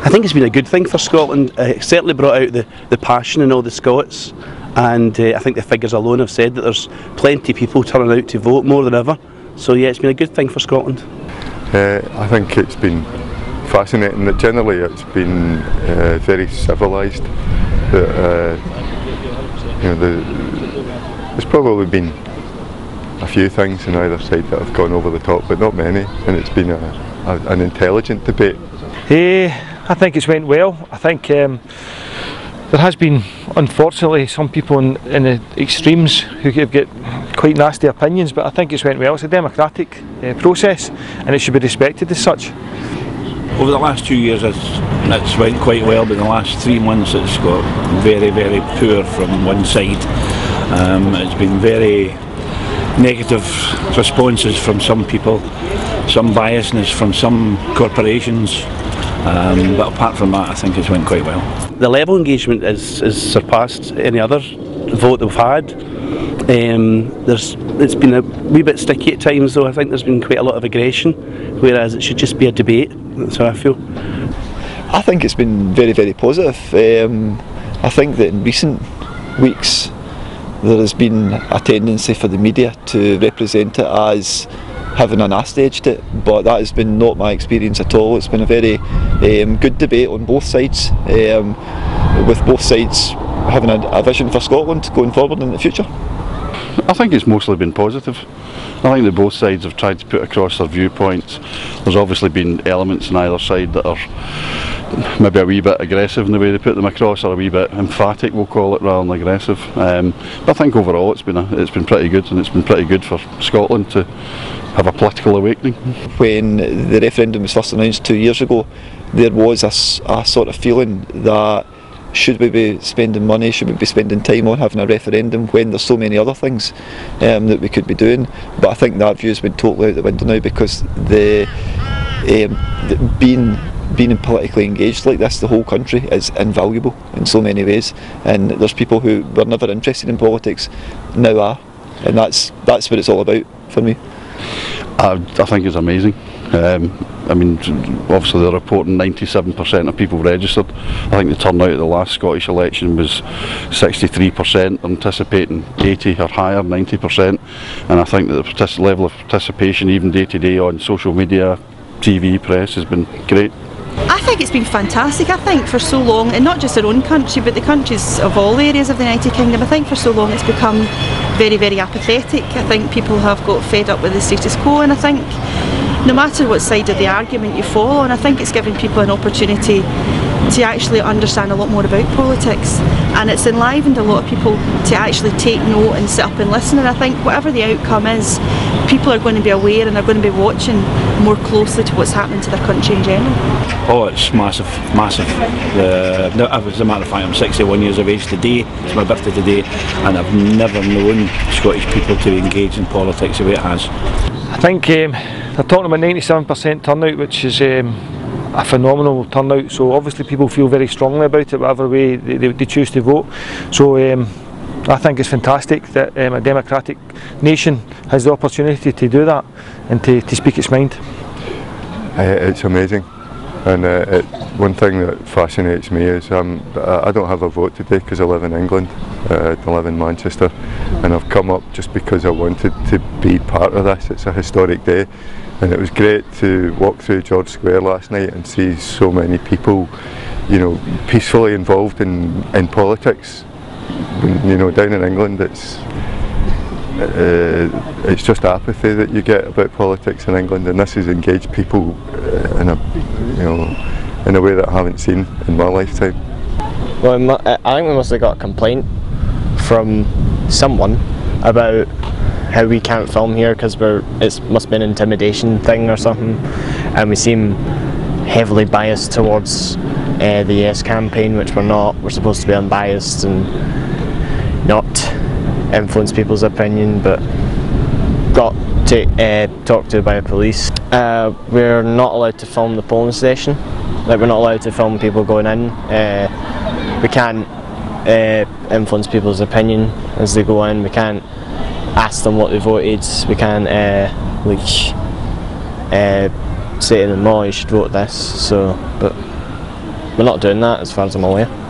I think it's been a good thing for Scotland. It certainly brought out the passion in all the Scots, and I think the figures alone have said that there's plenty of people turning out to vote more than ever. So yeah, it's been a good thing for Scotland. I think it's been fascinating. That generally it's been very civilised. There's probably been a few things on either side that have gone over the top, but not many, and it's been an intelligent debate. I think it's went well. I think there has been, unfortunately, some people in the extremes who have got quite nasty opinions, but I think it's went well. It's a democratic process, and it should be respected as such. Over the last 2 years it's went quite well, but in the last 3 months it's got very, very poor from one side. It's been very negative responses from some people, some biasness from some corporations, but apart from that I think it's went quite well. The level of engagement is surpassed any other vote we've had. It's been a wee bit sticky at times, though. I think there's been quite a lot of aggression, whereas it should just be a debate. That's how I feel. I think it's been very, very positive. I think that in recent weeks there has been a tendency for the media to represent it as having a nasty edge to it, but that has been not my experience at all. It's been a very good debate on both sides, with both sides having a vision for Scotland going forward in the future. I think it's mostly been positive. I think that both sides have tried to put across their viewpoints. There's obviously been elements on either side that are maybe a wee bit aggressive in the way they put them across, or a wee bit emphatic, we'll call it, rather than aggressive. But I think overall it's been pretty good, and it's been pretty good for Scotland to have a political awakening. When the referendum was first announced 2 years ago, there was a sort of feeling that should we be spending money, should we be spending time on having a referendum when there's so many other things that we could be doing. But I think that view has been totally out the window now, because being politically engaged like this, the whole country, is invaluable in so many ways, and there's people who were never interested in politics now are, and that's what it's all about for me. I think it's amazing. I mean, obviously they're reporting 97% of people registered. I think the turnout at the last Scottish election was 63%, anticipating 80 or higher, 90%, and I think that the level of participation, even day to day on social media, TV, press, has been great. I think it's been fantastic. I think for so long, and not just our own country, but the countries of all areas of the United Kingdom, I think for so long it's become very, very apathetic. I think people have got fed up with the status quo, and I think no matter what side of the argument you fall on, I think it's giving people an opportunity to actually understand a lot more about politics, and it's enlivened a lot of people to actually take note and sit up and listen. And I think whatever the outcome is, people are going to be aware and they're going to be watching more closely to what's happening to their country in general. Oh, it's massive, massive. As a matter of fact, I'm 61 years of age today, it's my birthday today, and I've never known Scottish people to engage in politics the way it has. I think they're talking about 97% turnout, which is a phenomenal turnout, so obviously people feel very strongly about it, whatever way they choose to vote. So I think it's fantastic that a democratic nation has the opportunity to do that and to speak its mind. It's amazing, and one thing that fascinates me is I don't have a vote today because I live in England. I live in Manchester, and I've come up just because I wanted to be part of this. It's a historic day, and it was great to walk through George Square last night and see so many people, you know, peacefully involved in politics. You know, down in England, it's just apathy that you get about politics in England, and this has engaged people in a way that I haven't seen in my lifetime. Well, I think we must have got a complaint from someone about how we can't film here because it must be an intimidation thing or something, and we seem heavily biased towards the Yes campaign, which we're not. We're supposed to be unbiased and not influence people's opinion, but got talked to by police. We're not allowed to film the polling station. Like, we're not allowed to film people going in. We can't influence people's opinion as they go in. We can't ask them what they voted. We can't say to them, "Oh, you should vote this." So, but we're not doing that as far as I'm aware.